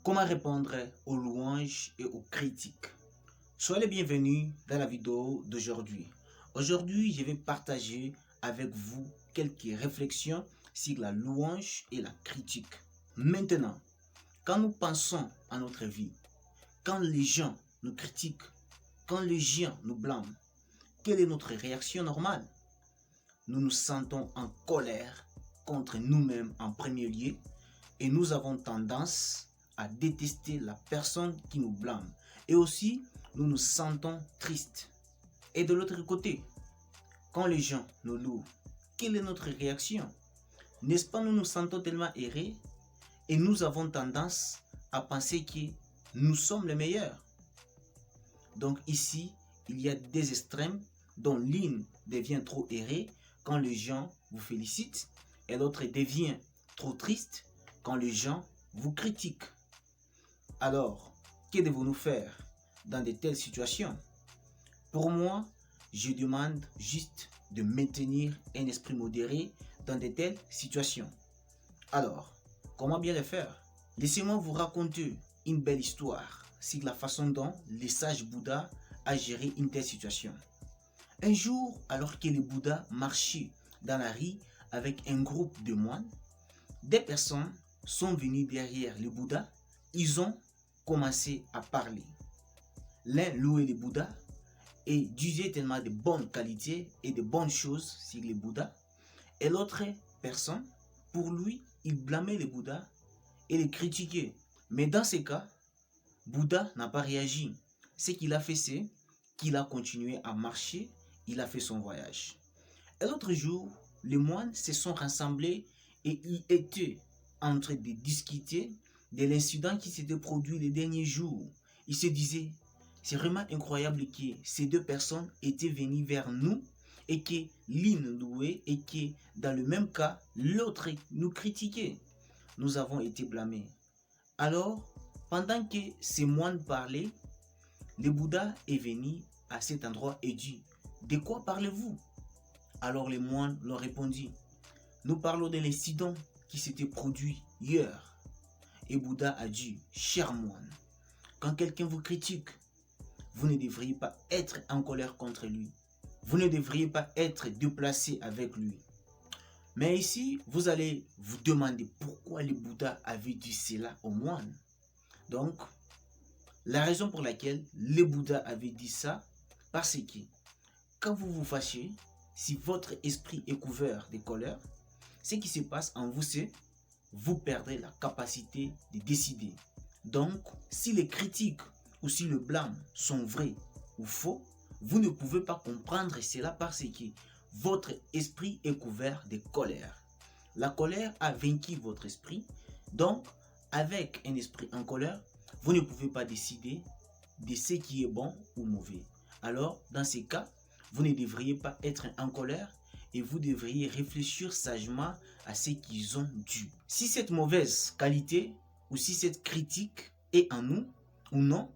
Comment répondre aux louanges et aux critiques? Soyez les bienvenus dans la vidéo d'aujourd'hui. Aujourd'hui, je vais partager avec vous quelques réflexions sur la louange et la critique. Maintenant, quand nous pensons à notre vie, quand les gens nous critiquent, quand les gens nous blâment, quelle est notre réaction normale? Nous nous sentons en colère contre nous-mêmes en premier lieu et nous avons tendance à détester la personne qui nous blâme. Et aussi, nous nous sentons tristes. Et de l'autre côté, quand les gens nous louent, quelle est notre réaction? N'est-ce pas, nous nous sentons tellement errés et nous avons tendance à penser que nous sommes les meilleurs. Donc ici, il y a des extrêmes dont l'une devient trop errée quand les gens vous félicitent et l'autre devient trop triste quand les gens vous critiquent. Alors, que devons-nous faire dans de telles situations? Pour moi, je demande juste de maintenir un esprit modéré dans de telles situations. Alors, comment bien le faire? Laissez-moi vous raconter une belle histoire sur la façon dont le sage Bouddha a géré une telle situation. Un jour, alors que le Bouddha marchait dans la rue avec un groupe de moines, des personnes sont venues derrière le Bouddha. Ils ont commencé à parler. L'un louait le Bouddha et disait tellement de bonnes qualités et de bonnes choses sur le Bouddha. Et l'autre personne, pour lui, il blâmait le Bouddha et le critiquait. Mais dans ce cas, Bouddha n'a pas réagi. Ce qu'il a fait, c'est qu'il a continué à marcher, il a fait son voyage. Et l'autre jour, les moines se sont rassemblés et ils étaient en train de discuter de l'incident qui s'était produit les derniers jours. Ils se disaient, c'est vraiment incroyable que ces deux personnes étaient venues vers nous et que l'une nous louait et que dans le même cas, l'autre nous critiquait. Nous avons été blâmés. Alors, pendant que ces moines parlaient, le Bouddha est venu à cet endroit et dit, de quoi parlez-vous? Alors les moines leur répondu, nous parlons de l'incident qui s'était produit hier. Et Bouddha a dit, cher moine, quand quelqu'un vous critique, vous ne devriez pas être en colère contre lui. Vous ne devriez pas être déplacé avec lui. Mais ici, vous allez vous demander pourquoi le Bouddha avait dit cela aux moines. Donc, la raison pour laquelle le Bouddha avait dit ça, parce que quand vous vous fâchez, si votre esprit est couvert de colère, ce qui se passe en vous, c'est vous perdrez la capacité de décider. Donc, si les critiques ou si le blâme sont vrais ou faux, vous ne pouvez pas comprendre cela parce que votre esprit est couvert de colère. La colère a vaincu votre esprit. Donc, avec un esprit en colère, vous ne pouvez pas décider de ce qui est bon ou mauvais. Alors, dans ces cas, vous ne devriez pas être en colère et vous devriez réfléchir sagement à ce qu'ils ont dû. Si cette mauvaise qualité ou si cette critique est en nous ou non,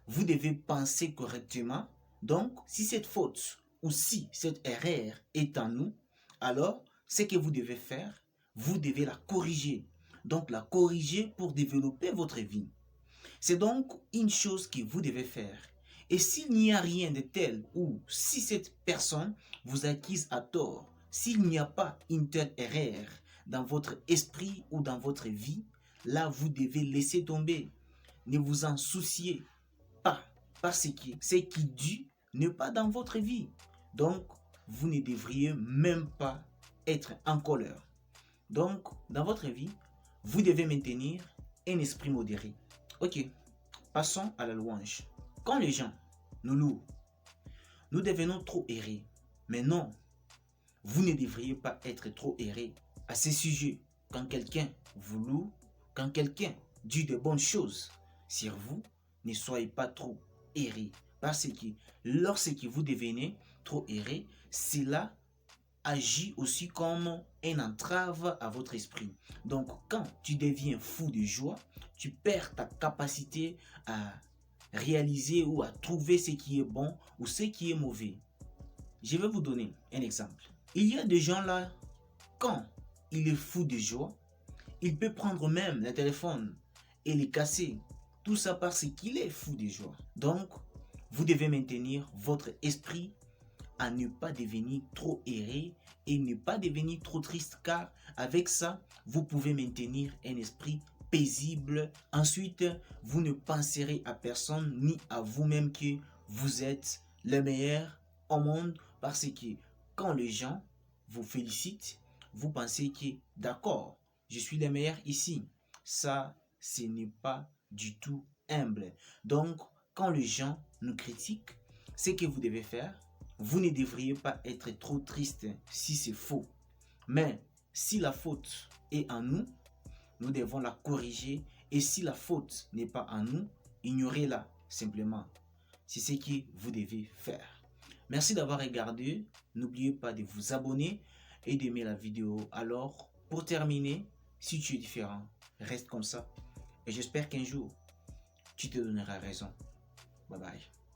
vous devez penser correctement. Donc, si cette faute ou si cette erreur est en nous, alors ce que vous devez faire, vous devez la corriger. Donc, la corriger pour développer votre vie. C'est donc une chose que vous devez faire. Et s'il n'y a rien de tel ou si cette personne vous accuse à tort, s'il n'y a pas une telle erreur dans votre esprit ou dans votre vie, là vous devez laisser tomber. Ne vous en souciez pas parce que ce qui dit n'est pas dans votre vie. Donc, vous ne devriez même pas être en colère. Donc, dans votre vie, vous devez maintenir un esprit modéré. Ok, passons à la louange. Quand les gens nous louent, nous devenons trop errés. Mais non, vous ne devriez pas être trop errés à ce sujet. Quand quelqu'un vous loue, quand quelqu'un dit de bonnes choses sur vous, ne soyez pas trop errés. Parce que lorsque vous devenez trop errés, cela agit aussi comme une entrave à votre esprit. Donc, quand tu deviens fou de joie, tu perds ta capacité à réaliser ou à trouver ce qui est bon ou ce qui est mauvais. Je vais vous donner un exemple. Il y a des gens là, quand il est fou de joie, il peut prendre même le téléphone et les casser. Tout ça parce qu'il est fou de joie. Donc, vous devez maintenir votre esprit à ne pas devenir trop erré et ne pas devenir trop triste, car avec ça, vous pouvez maintenir un esprit paisible. Ensuite, vous ne penserez à personne ni à vous-même que vous êtes le meilleur au monde, parce que quand les gens vous félicitent, vous pensez que d'accord, je suis le meilleur ici. Ça, ce n'est pas du tout humble. Donc, quand les gens nous critiquent, ce que vous devez faire, vous ne devriez pas être trop triste si c'est faux. Mais si la faute est en nous, nous devons la corriger. Et si la faute n'est pas en nous, ignorez-la simplement. C'est ce que vous devez faire. Merci d'avoir regardé. N'oubliez pas de vous abonner et d'aimer la vidéo. Alors, pour terminer, si tu es différent, reste comme ça. Et j'espère qu'un jour, tu te donneras raison. Bye bye.